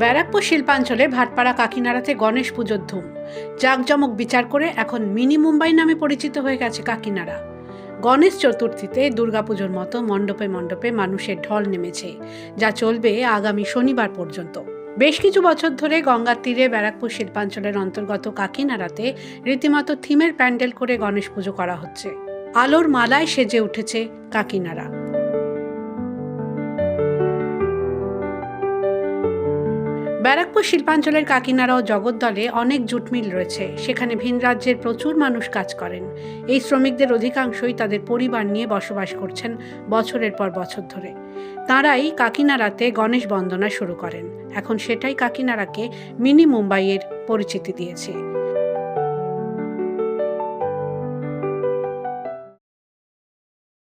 ব্যারাকপুর শিল্পাঞ্চলে ভাটপাড়া কাকিনাড়াতে গণেশ পুজোর ধুম। জাঁকজমক বিচার করে এখন মিনি মুম্বাই নামে পরিচিত হয়ে গেছে কাকিনাড়া। গণেশ চতুর্থীতে দুর্গাপুজোর মতো মণ্ডপে মণ্ডপে মানুষের ঢল নেমেছে, যা চলবে আগামী শনিবার পর্যন্ত। বেশ কিছু বছর ধরে গঙ্গার তীরে ব্যারাকপুর শিল্পাঞ্চলের অন্তর্গত কাকিনাড়াতে রীতিমতো থিমের প্যান্ডেল করে গণেশ পুজো করা হচ্ছে। আলোর মালায় সেজে উঠেছে কাকিনাড়া। ব্যারাকপুর শিল্পাঞ্চলের কাকিনাড়া ও জগদ্দলে অনেক জুটমিল রয়েছে। সেখানে ভিন রাজ্যের প্রচুর মানুষ কাজ করেন। এই শ্রমিকদের অধিকাংশই তাদের পরিবার নিয়ে বসবাস করছেন বছরের পর বছর ধরে। তাঁরাই কাকিনাড়াতে গণেশ বন্দনা শুরু করেন। এখন সেটাই কাকিনাড়াকে মিনি মুম্বাইয়ের পরিচিতি দিয়েছে।